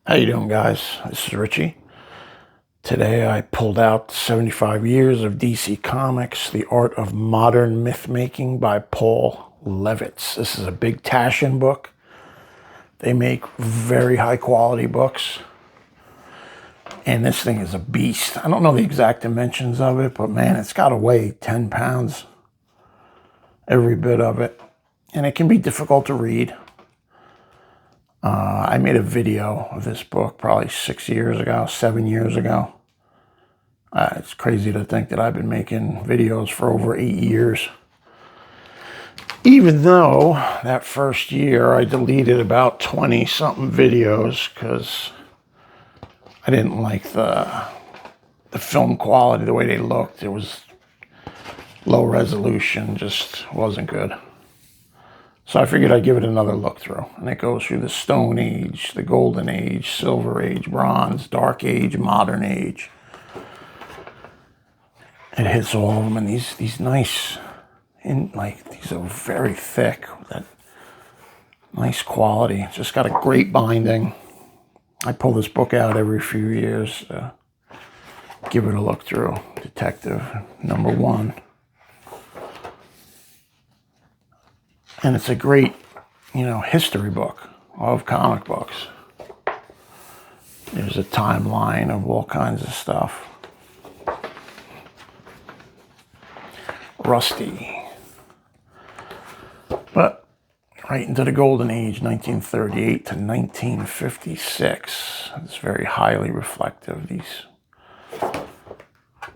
How you doing, guys? This is Richie. Today I pulled out 75 years of DC Comics, The Art of Modern Mythmaking by Paul Levitz. This is a big Taschen book. They make very high quality books. And this thing is a beast. I don't know the exact dimensions of it, but man, it's got to weigh 10 pounds. Every bit of it. And it can be difficult to read. I made a video of this book probably 7 years ago. It's crazy to think that I've been making videos for over 8 years. Even though that first year I deleted about 20-something videos because I didn't like the film quality, the way they looked. It was low resolution, just wasn't good. So I figured I'd give it another look through. And it goes through the Stone Age, the Golden Age, Silver Age, Bronze, Dark Age, Modern Age. It hits all of them, and these nice, these are very thick, that nice quality. It's just got a great binding. I pull this book out every few years to give it a look through. Detective #1. And it's a great, history book of comic books. There's a timeline of all kinds of stuff. Rusty. But right into the Golden Age, 1938 to 1956. It's very highly reflective.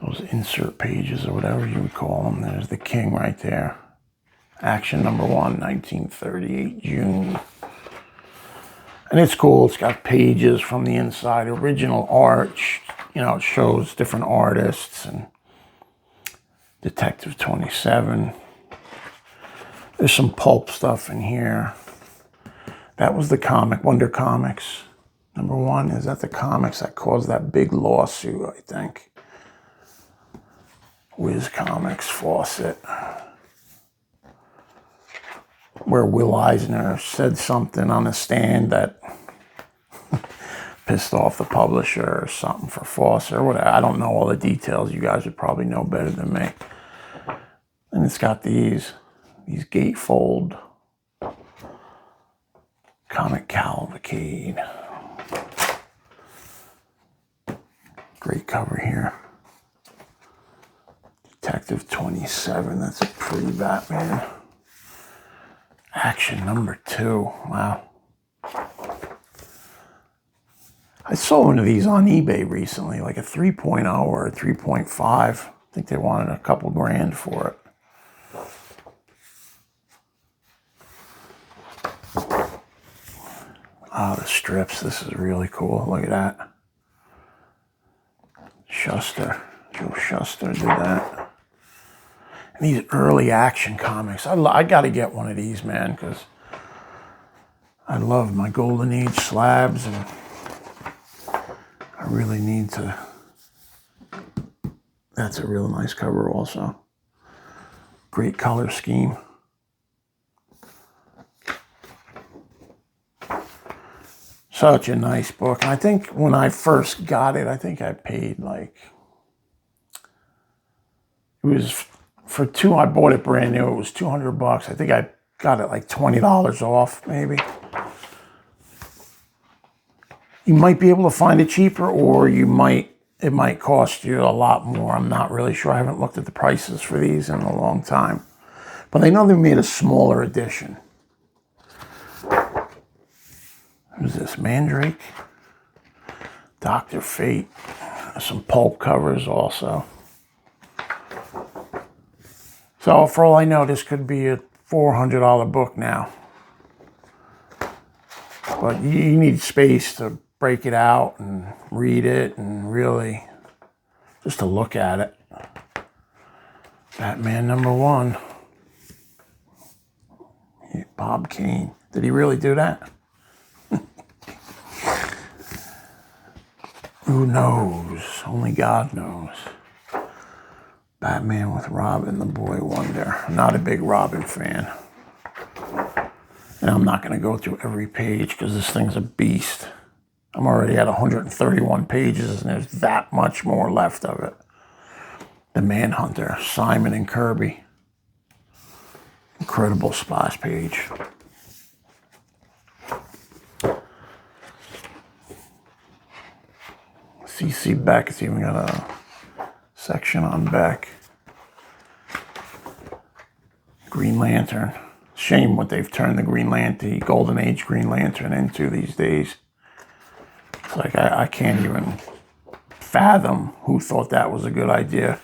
Those insert pages or whatever you would call them. There's the king right there. Action #1, 1938, June. And it's cool. It's got pages from the inside, original art. It shows different artists and Detective 27. There's some pulp stuff in here. That was the comic, Wonder Comics. #1, is that the comics that caused that big lawsuit, I think. Whiz Comics, Fawcett. Where Will Eisner said something on the stand that pissed off the publisher or something for Fawcett or whatever. I don't know all the details. You guys would probably know better than me. And it's got these gatefold comic cavalcade. Great cover here. Detective 27. That's a pre-Batman. Action #2. Wow. I saw one of these on eBay recently, like a 3.0 or a 3.5. I think they wanted a couple grand for it. Oh, the strips. This is really cool. Look at that. Joe Shuster did that. And these early Action comics. I got to get one of these, man, because I love my Golden Age slabs, and I really need to. That's a real nice cover also. Great color scheme. Such a nice book. And I think when I first got it, I think I paid I bought it brand new. It was $200. I think I got it like $20 off, maybe. You might be able to find it cheaper, or it might cost you a lot more. I'm not really sure. I haven't looked at the prices for these in a long time. But I know they made a smaller edition. Who's this? Mandrake? Dr. Fate. Some pulp covers also. So for all I know, this could be a $400 book now. But you need space to break it out and read it and really just to look at it. Batman #1. Bob Kane. Did he really do that? Who knows? Only God knows. Batman with Robin, the Boy Wonder. I'm not a big Robin fan. And I'm not going to go through every page because this thing's a beast. I'm already at 131 pages, and there's that much more left of it. The Manhunter, Simon and Kirby. Incredible splash page. C.C. Beck, it's even got a section on Beck. Green Lantern. Shame what they've turned the Green Lantern, the Golden Age Green Lantern into these days. It's like I can't even fathom who thought that was a good idea.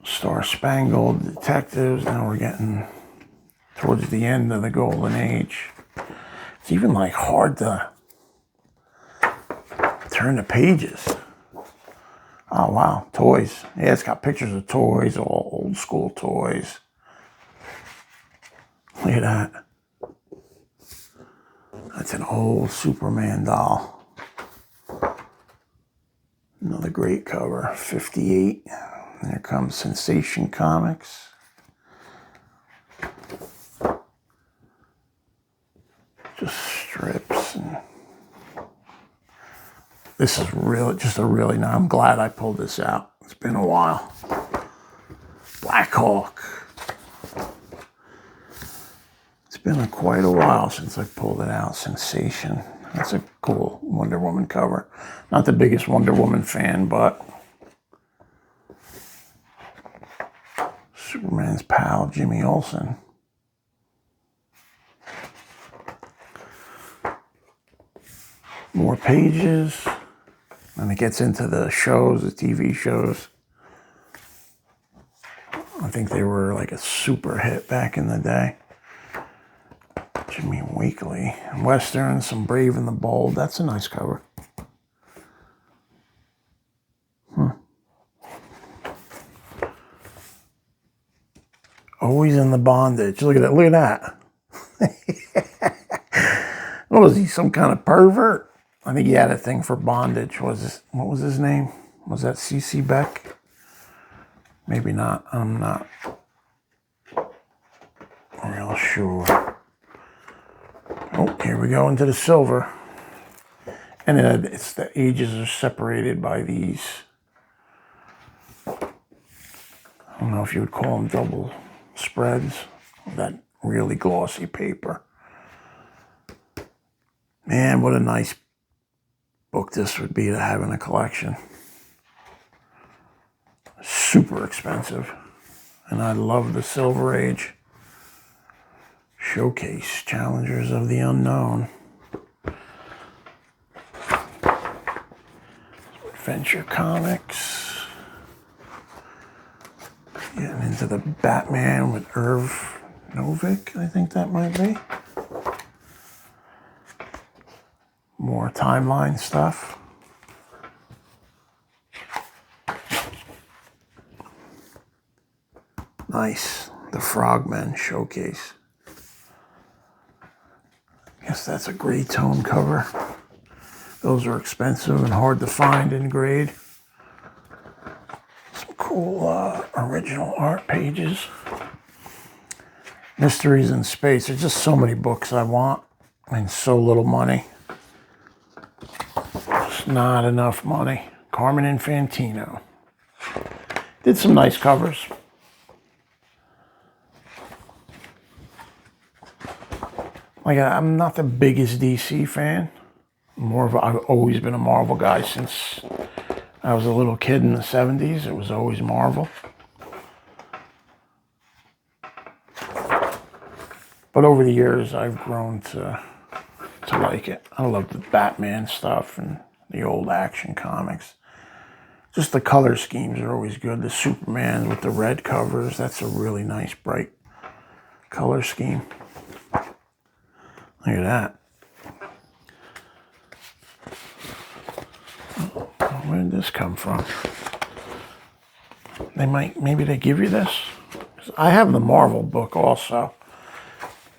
Star Spangled Detectives. Now we're getting towards the end of the Golden Age. It's even like hard to turn the pages. Oh wow, toys. Yeah, it's got pictures of toys, all old school toys. Look at that. That's an old Superman doll. Another great cover, 58. And here comes Sensation Comics. Just strips. And this is really, just a really nice, I'm glad I pulled this out. It's been a while. Black Hawk. It's been quite a while since I pulled it out. Sensation. That's a cool Wonder Woman cover. Not the biggest Wonder Woman fan, but Superman's pal, Jimmy Olsen. More pages. And it gets into the shows, the TV shows. I think they were like a super hit back in the day. Jimmy Weekly. Western, some Brave and the Bold. That's a nice cover. Always in the bondage. Look at that. Look at that. What was he, some kind of pervert? I think he had a thing for bondage. What was his name? Was that C.C. Beck? Maybe not. I'm not real sure. Oh, here we go into the silver. And it's the ages are separated by these. I don't know if you would call them double spreads. That really glossy paper. Man, what a nice book this would be to have in a collection. Super expensive. And I love the Silver Age. Showcase, Challengers of the Unknown. Adventure Comics. Getting into the Batman with Irv Novick, I think that might be. More timeline stuff. Nice. The Frogmen Showcase. Guess that's a gray tone cover. Those are expensive and hard to find in grade. Some cool original art pages. Mysteries in Space. There's just so many books I want and so little money. Just not enough money. Carmen Infantino. Did some nice covers. Like, I'm not the biggest DC fan. I've always been a Marvel guy since I was a little kid in the 70s. It was always Marvel. But over the years, I've grown to like it. I love the Batman stuff and the old Action Comics. Just the color schemes are always good. The Superman with the red covers, that's a really nice, bright color scheme. Look at that. Where did this come from? Maybe they give you this? I have the Marvel book also.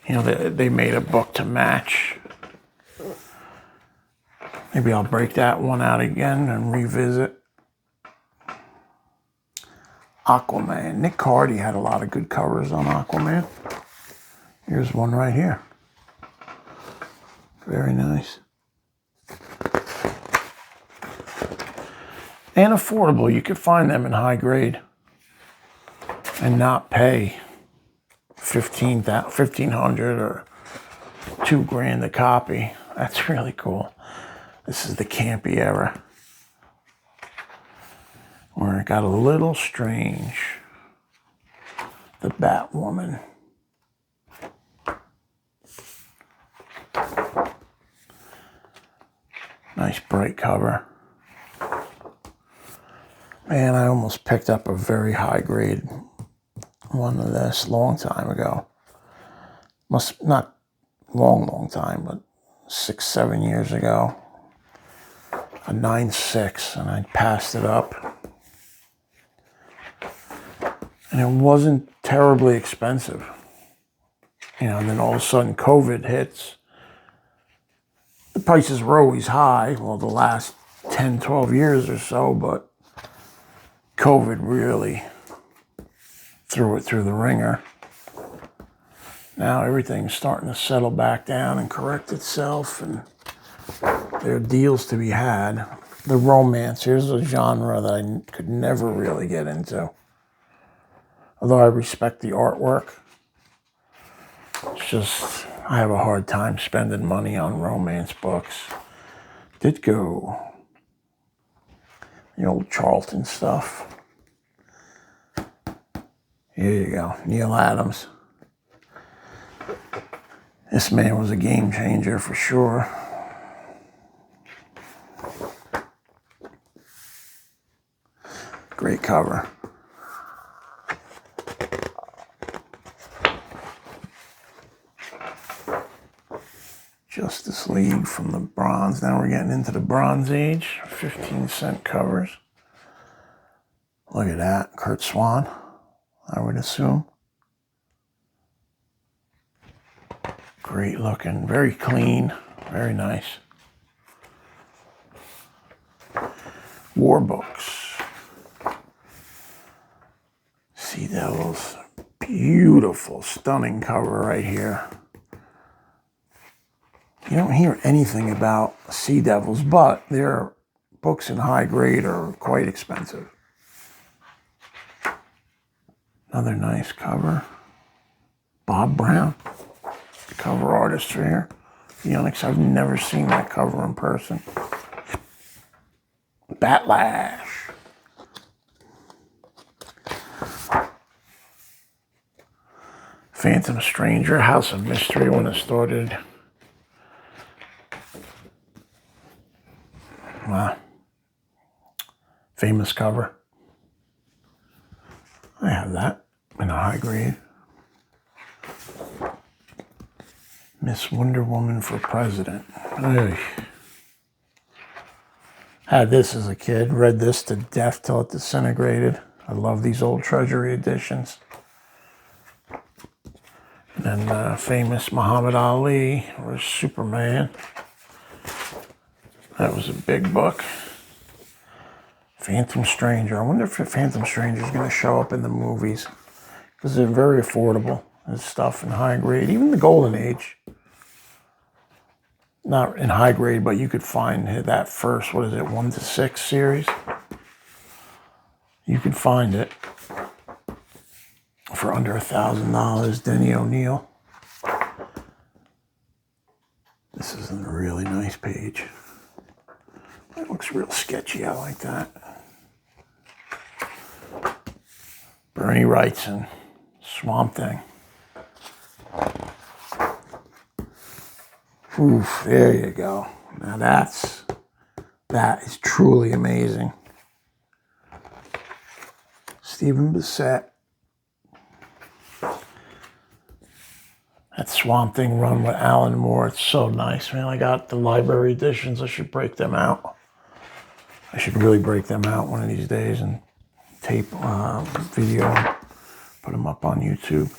You know, they made a book to match. Maybe I'll break that one out again and revisit. Aquaman. Nick Cardy had a lot of good covers on Aquaman. Here's one right here. Very nice. And affordable. You could find them in high grade and not pay $1,500 or $2,000 a copy. That's really cool. This is the campy era, where it got a little strange. The Batwoman. Nice bright cover. Man, I almost picked up a very high grade one of this long time ago. Not long time, but 6-7 years ago. A 9.6, and I passed it up. And it wasn't terribly expensive. And then all of a sudden COVID hits. The prices were always high, well, the last 10, 12 years or so, but COVID really threw it through the ringer. Now everything's starting to settle back down and correct itself, and there are deals to be had. The romance, here's a genre that I could never really get into. Although I respect the artwork, it's just, I have a hard time spending money on romance books. Ditko. The old Charlton stuff. Here you go, Neil Adams. This man was a game changer for sure. Great cover. Justice League from the Bronze. Now we're getting into the Bronze Age. 15-cent covers. Look at that. Kurt Swan, I would assume. Great looking. Very clean. Very nice. War books. Sea Devils. Beautiful, stunning cover right here. You don't hear anything about Sea Devils, but their books in high grade are quite expensive. Another nice cover. Bob Brown, the cover artist here. The Onyx, I've never seen that cover in person. Batlash. Phantom Stranger, House of Mystery when it started. Wow. Famous cover. I have that in a high grade. Miss Wonder Woman for President. Oy. Had this as a kid. Read this to death till it disintegrated. I love these old Treasury editions. And then famous Muhammad Ali or Superman. That was a big book. Phantom Stranger. I wonder if Phantom Stranger is going to show up in the movies, because they're very affordable and stuff in high grade. Even the Golden Age. Not in high grade, but you could find that first, 1 to 6 series. You could find it for under $1,000. Denny O'Neil. This is a really nice page. It looks real sketchy. I like that. Bernie Wrightson, Swamp Thing. Oof, there you go. Now that is truly amazing. Stephen Bissett. That Swamp Thing run with Alan Moore, it's so nice, man. I got the library editions. I should break them out. I should really break them out one of these days and tape video, put them up on YouTube.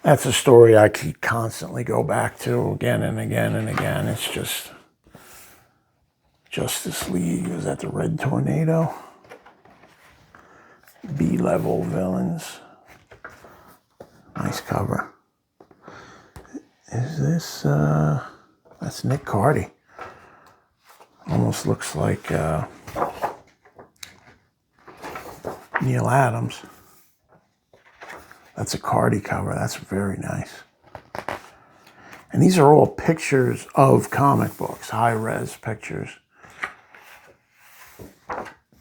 That's a story I could constantly go back to again and again and again. It's just Justice League. Was that the Red Tornado? B-level villains. Nice cover. Is this, that's Nick Cardy. Almost looks like Neil Adams. That's a Cardy cover. That's very nice. And these are all pictures of comic books, high-res pictures.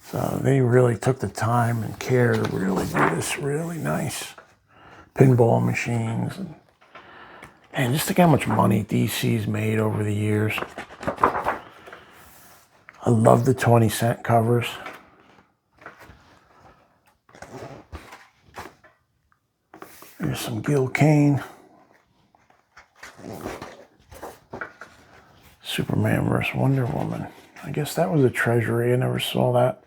So they really took the time and care to really do this really nice. Pinball machines. And just think how much money DC's made over the years. I love the 20-cent covers. Here's some Gil Kane. Superman vs. Wonder Woman. I guess that was a treasury. I never saw that.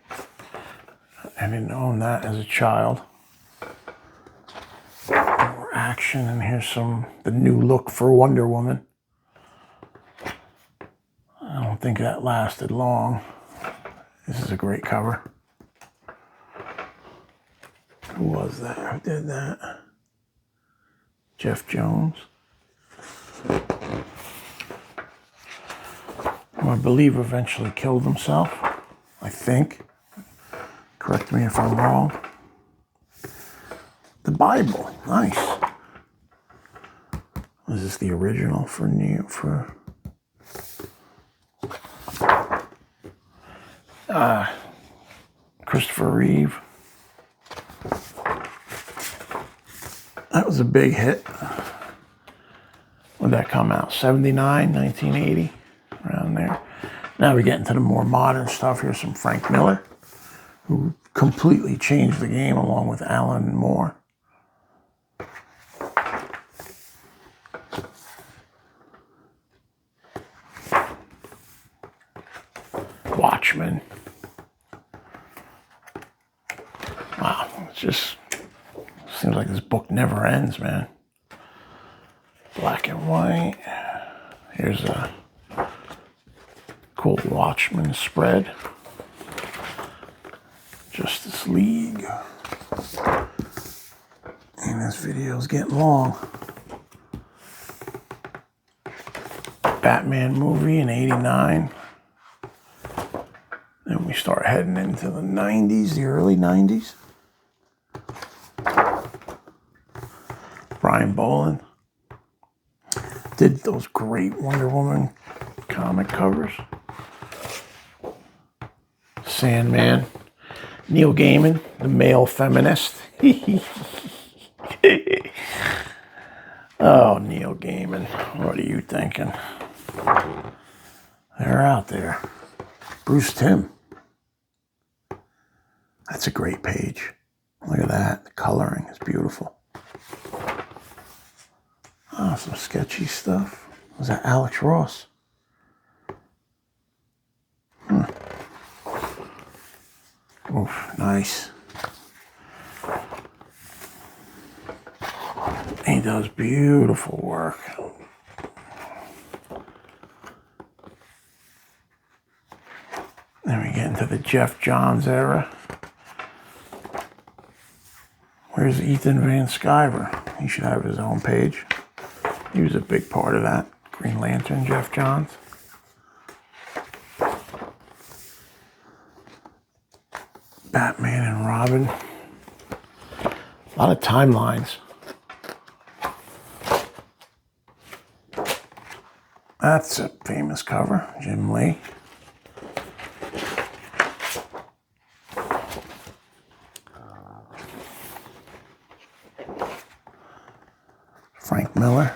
I didn't own that as a child. More action, and here's the new look for Wonder Woman. I don't think that lasted long. This is a great cover. Who was that? Who did that? Jeff Jones. Who I believe eventually killed himself. I think. Correct me if I'm wrong. The Bible. Nice. Is this the original for Christopher Reeve? That was a big hit. When did that come out? 79, 1980, around there. Now we get into the more modern stuff. Here's some Frank Miller, who completely changed the game along with Alan Moore. Watchmen. Wow, it just seems like this book never ends, man. Black and white. Here's a cool Watchmen spread. Justice League. And this video's getting long. Batman movie in '89. Then we start heading into the 90s, the early 90s. Brian Boland did those great Wonder Woman comic covers. Sandman. Neil Gaiman, the male feminist. Oh, Neil Gaiman, what are you thinking? They're out there. Bruce Timm. That's a great page. Look at that. The coloring is beautiful. Oh, some sketchy stuff. Was that Alex Ross? Oof, nice. He does beautiful work. Then we get into the Jeff Johns era. Where's Ethan Van Sciver? He should have his own page. He was a big part of that. Green Lantern, Jeff Johns. Batman and Robin. A lot of timelines. That's a famous cover, Jim Lee. Frank Miller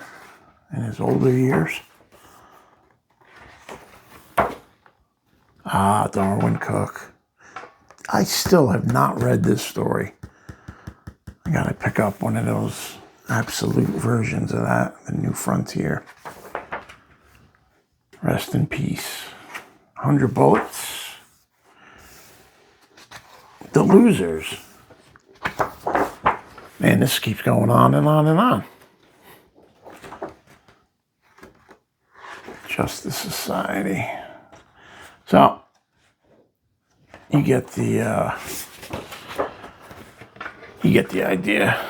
in his older years. Ah, Darwin Cook. I still have not read this story. I gotta pick up one of those absolute versions of that, The New Frontier. Rest in peace. 100 Bullets. The Losers. Man, this keeps going on and on and on. Justice Society. So, you get the idea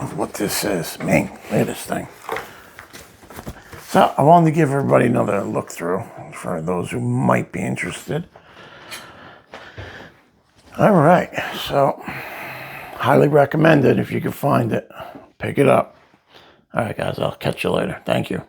of what this is. Man, look at this thing. So I wanted to give everybody another look through for those who might be interested. All right, so highly recommend it if you can find it. Pick it up. All right, guys, I'll catch you later. Thank you.